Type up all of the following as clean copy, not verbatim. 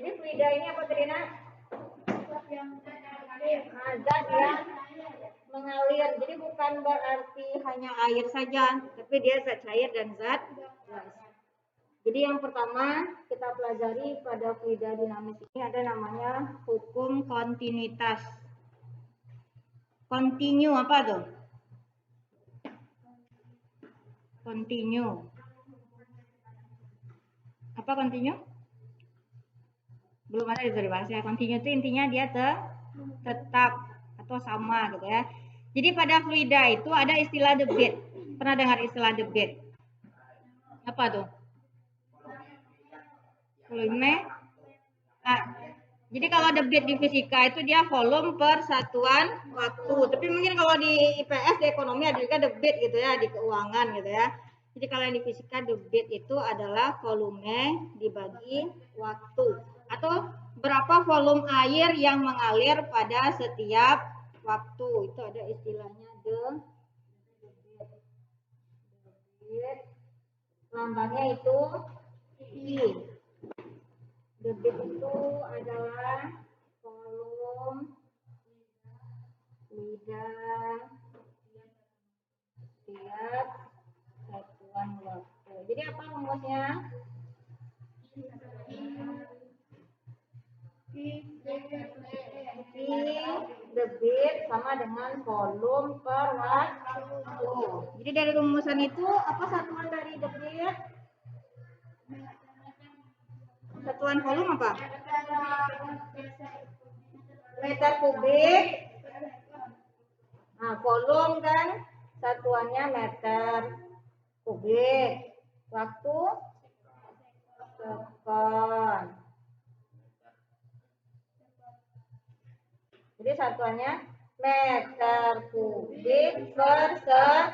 Jadi fluida ini apa tadi nak? Zat yang mengalir. Jadi bukan berarti hanya air saja, tapi dia zat cair dan zat gas. Jadi yang pertama kita pelajari pada fluida dinamis ini ada namanya hukum kontinuitas. Continue apa tuh? Continue. Apa continue? Belum ada di bahasa. Continue itu intinya dia tetap atau sama gitu ya. Jadi pada fluida itu ada istilah debit. Pernah dengar istilah debit? Apa tuh? Volume. Jadi kalau debit di fisika itu dia volume per satuan waktu. Tapi mungkin kalau di IPS di ekonomi ada juga debit gitu ya, di keuangan gitu ya. Jadi kalau yang di fisika debit itu adalah volume dibagi waktu atau berapa volume air yang mengalir pada setiap waktu. Itu ada istilahnya debit. Lambangnya itu I. Debit itu adalah volume fluida setiap satuan waktu. Jadi apa rumusnya? I debit sama dengan volume per waktu. Jadi dari rumusan itu apa satuan dari debit? Satuan volume apa? Meter kubik. Nah, volume kan satuannya meter kubik. Waktu sekon. Jadi satuannya meter kubik per sekon.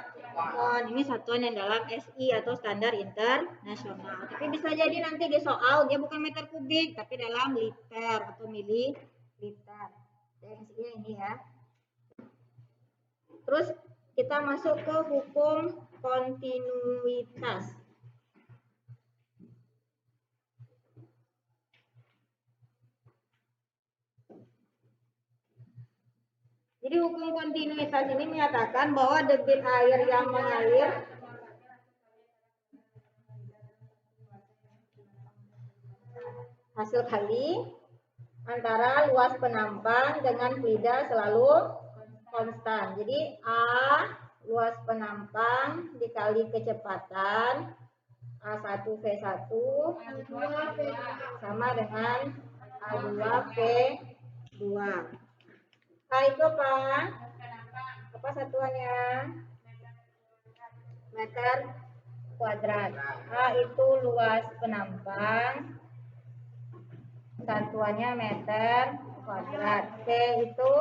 Ini satuan yang dalam SI atau standar internasional. Tapi bisa jadi nanti di soal dia bukan meter kubik, tapi dalam liter atau mililiter. SI-nya ini ya. Terus kita masuk ke hukum kontinuitas. Jadi hukum kontinuitas ini menyatakan bahwa debit air yang mengalir hasil kali antara luas penampang dengan fluida selalu konstan. Jadi A luas penampang dikali kecepatan A1 V1 sama dengan A2 V2. A itu apa satuannya? Meter kuadrat. A itu luas penampang, satuannya meter kuadrat. V itu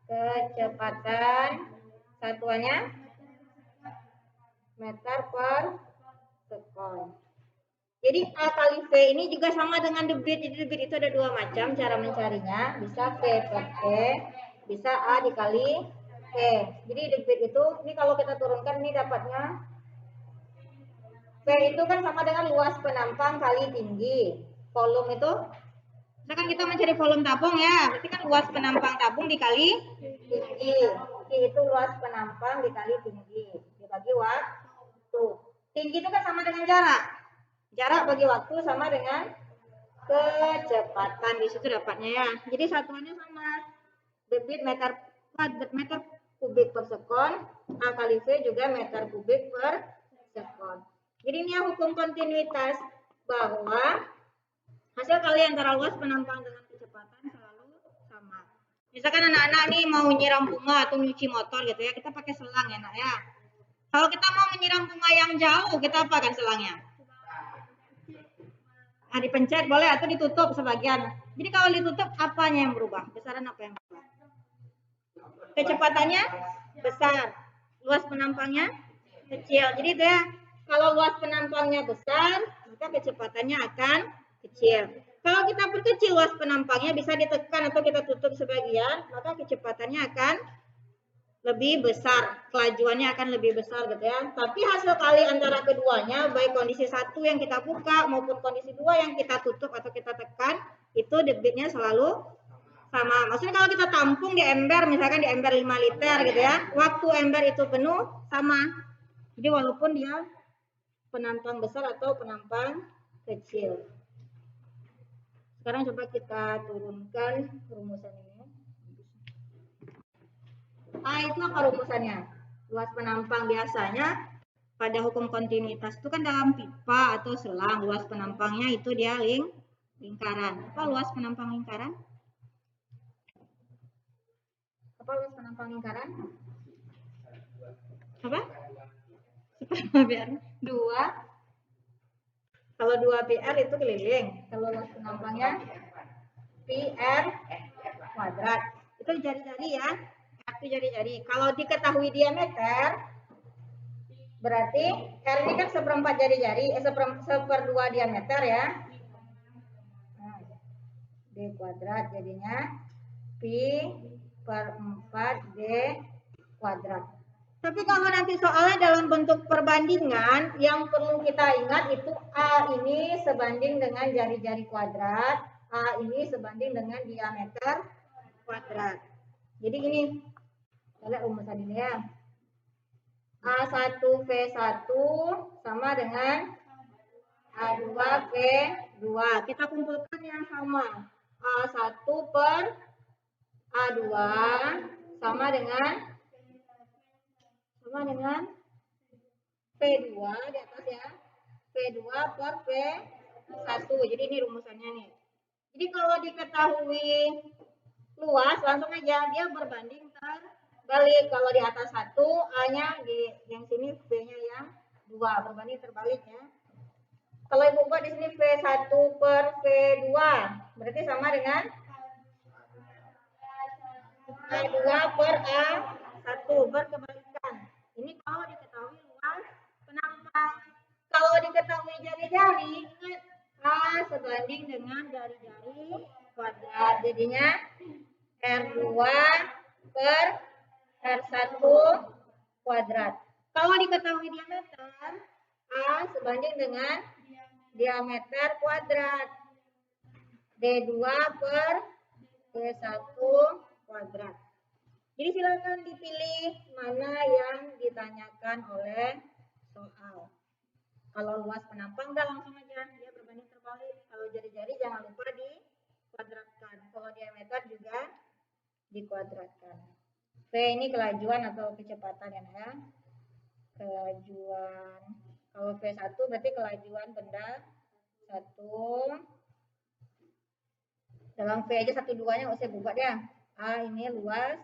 kecepatan, satuannya meter per sekon. Jadi A kali V ini juga sama dengan debit. Jadi debit itu ada dua macam cara mencarinya. Bisa V per V, bisa A dikali V. Jadi debit itu, ini kalau kita turunkan ini dapatnya V itu kan sama dengan luas penampang kali tinggi. Volume itu, misalkan kita mencari volume tabung ya, berarti kan luas penampang tabung dikali tinggi. Tinggi itu luas penampang dikali tinggi. Dibagi waktu. Tinggi itu kan sama dengan jarak. Jarak bagi waktu sama dengan kecepatan. Di situ dapatnya ya. Jadi satuannya sama. Debit meter kubik per sekon. A kali V juga meter kubik per sekon. Jadi ini hukum kontinuitas bahwa hasil kali antara luas penampang dengan kecepatan selalu sama. Misalkan anak-anak nih mau nyiram bunga atau nyuci motor gitu ya, kita pakai selang ya nak ya. Kalau kita mau menyiram bunga yang jauh, kita apakan selangnya? Nah, dipencet boleh atau ditutup sebagian. Jadi kalau ditutup apanya yang berubah? Besaran apa yang berubah? Kecepatannya besar, luas penampangnya kecil. Jadi itu ya, kalau luas penampangnya besar, maka kecepatannya akan kecil. Kalau kita perkecil luas penampangnya bisa ditekan atau kita tutup sebagian, maka kecepatannya akan lebih besar, kelajuannya akan lebih besar gitu ya. Tapi hasil kali antara keduanya, baik kondisi 1 yang kita buka maupun kondisi 2 yang kita tutup atau kita tekan, itu debitnya selalu sama. Maksudnya kalau kita tampung di ember, misalkan di ember 5 liter gitu ya, waktu ember itu penuh sama. Jadi walaupun dia penampang besar atau penampang kecil. Sekarang coba kita turunkan rumusan ini. Itu apa rumusannya? Luas penampang biasanya pada hukum kontinuitas itu kan dalam pipa atau selang, luas penampangnya itu dia lingkaran. Apa luas penampang lingkaran? Apa luas penampang lingkaran? Apa? PR 2. Kalau 2 PR itu keliling. Kalau luas penampangnya PR kuadrat. Itu jari-jari ya. Itu jari-jari. Kalau diketahui diameter, berarti R ini kan seperempat jari-jari, seperdua diameter ya. Nah, D kuadrat jadinya Pi per 4 D kuadrat. Tapi kalau nanti soalnya dalam bentuk perbandingan, yang perlu kita ingat itu A ini sebanding dengan jari-jari kuadrat, A ini sebanding dengan diameter kuadrat. Jadi gini, kita lihat rumusan ini ya. A1V1 sama dengan A2V2. Kita kumpulkan yang sama. A1 per A2 sama dengan P2 di atas ya. P2 per P1. Jadi ini rumusannya nih. Jadi kalau diketahui luas, langsung aja dia berbanding terbalik. Kalau di atas 1, A-nya di yang sini, V-nya yang 2. Berbanding terbalik ya. Kalau ibu buat di sini V1 per V2, berarti sama dengan A2 per A1, berkebalikan. Ini kalau diketahui luas penampang. Kalau diketahui jari-jari, ingat A sebanding dengan jari-jari kuadrat. Jadinya R2 per R1 kuadrat. Kalau diketahui diameter, A sebanding dengan diameter kuadrat. D2 per D1 kuadrat. Jadi silakan dipilih mana yang ditanyakan oleh soal. Kalau luas penampang udah langsung aja dia berbanding terbalik. Kalau jari-jari jangan lupa dikuadratkan. Kalau diameter juga dikuadratkan. V ini kelajuan atau kecepatan ya. Kelajuan. Kalau V1 berarti kelajuan benda 1. Dalam V aja 1-2-nya nggak usah buat ya. A ini luas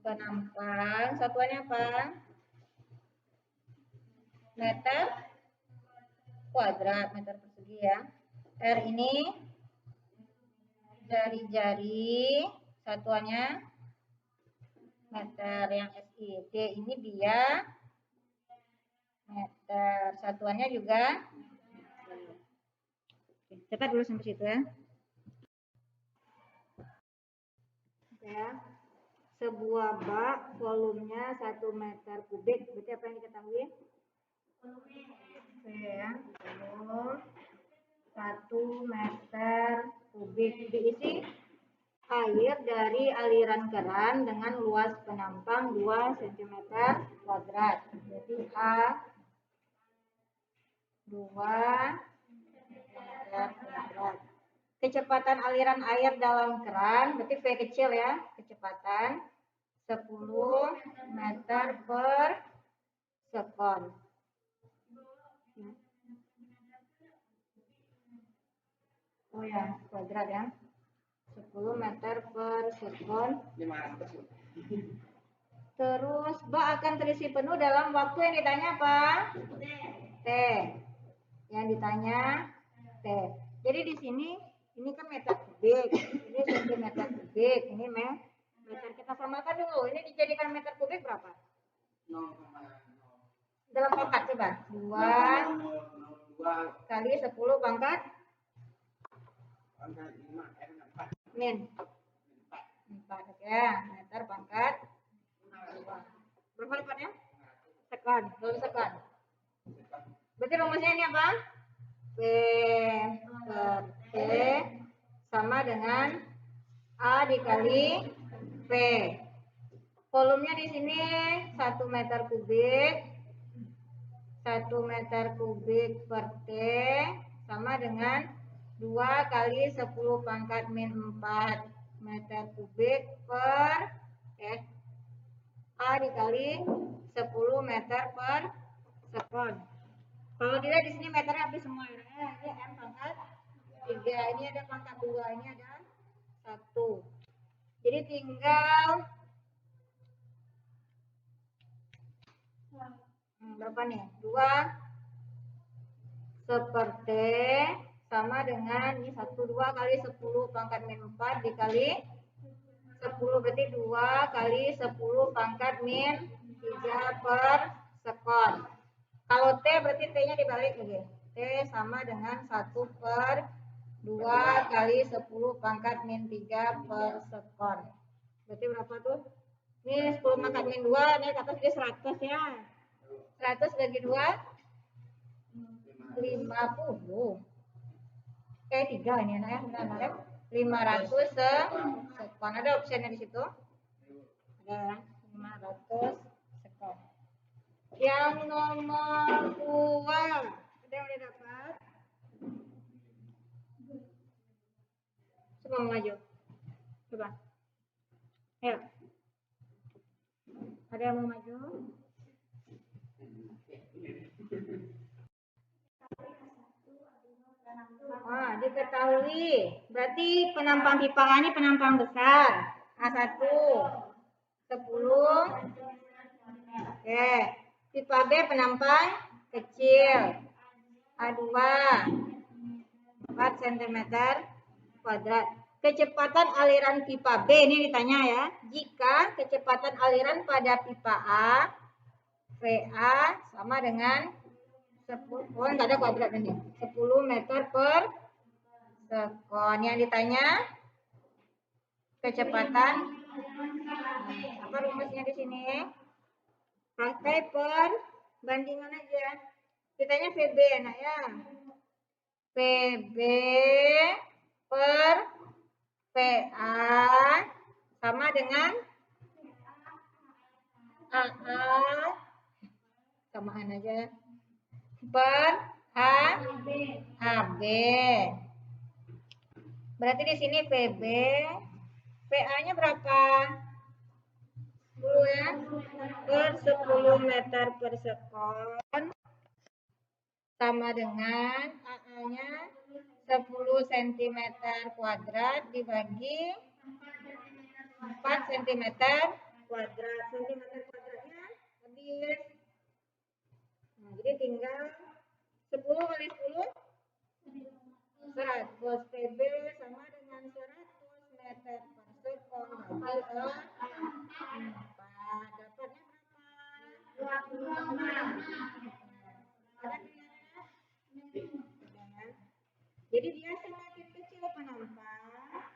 penampang. Satuannya apa? Meter kuadrat, meter persegi ya. R ini jari-jari, satuannya meter yang SI. D ini dia meter, satuannya juga. Cepat dulu sampai situ ya. Ya. Sebuah bak volumenya 1 meter kubik. Berarti apa yang diketahui? Ya, 1 meter kubik diisi air dari aliran keran dengan luas penampang 2 cm kuadrat. Jadi A 2 cm kuadrat. Kecepatan aliran air dalam keran, berarti V kecil ya, kecepatan 10 meter per sekon. Oh ya, kuadrat ya. 10 meter per sekon. Terus bak akan terisi penuh dalam waktu yang ditanya apa? T. Yang ditanya T. Jadi di sini ini kan meter kubik, ini sentimeter kubik, ini meter. Kita samakan dulu. Ini dijadikan meter kubik berapa? 0, dalam pangkat coba. 2 kali 10 pangkat min 4 ya, meter pangkat Berapa lipatnya? Sekon, 2 sekon. Berarti rumusnya ini apa? P per T sama dengan A dikali V. Volumenya di sini 1 meter kubik. 1 meter kubik per T sama dengan 2 kali 10 pangkat min 4 meter kubik per A dikali 10 meter per sekon. Kalau dilihat di sini meternya habis semua ya. Ini M pangkat 3, ini ada pangkat 2, ini ada 1. Jadi tinggal berapa nih? 2 seperti sama dengan ini 1 2 kali 10 pangkat min 4 dikali 10, berarti 2 kali 10 pangkat min 3 per sekon. Kalau T berarti T-nya dibalik lagi. T sama dengan 1 per 2 kali 10 pangkat min 3 per sekon. Berarti berapa tuh? Ini 10 pangkat min 2, naik ke atas jadi 100 ya. 100 bagi 2, 50. 3 ini ya, benar-benar 500 sekon. Ada opsinya di situ. Ada 500 sekon. Yang nomor 2, ada yang udah dapat? Coba maju. Coba. Ya. Ada yang mau maju? Diketahui. Berarti penampang pipa A ini penampang besar. A1 10. Oke. Pipa B penampang kecil. A2 4 cm kuadrat. Kecepatan aliran pipa B ini ditanya ya. Jika kecepatan aliran pada pipa A VA sama dengan 10, nggak ada kuadrat ini. 10 meter per sekon. Yang ditanya kecepatan. Apa rumusnya di sini? Pakai perbandingan aja. Kitanya VB enak ya. VB per VA sama dengan AA, samaan aja, per AB. Berarti di sini VB, VA-nya berapa? 10 ya, per 10 meter per sekon sama dengan AA-nya 10 cm kuadrat dibagi 4 cm kuadrat. Cm kuadratnya habis. Nah, jadi tinggal 10 kali 10 100. PB sama dengan 100 meter per sekon bagi 4. Dapatnya berapa? 25. Ada pilihannya? Jadi dia semakin kecil penampang,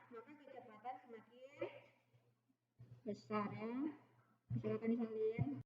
maka kecepatan semakin besar ya. Silakan disalin.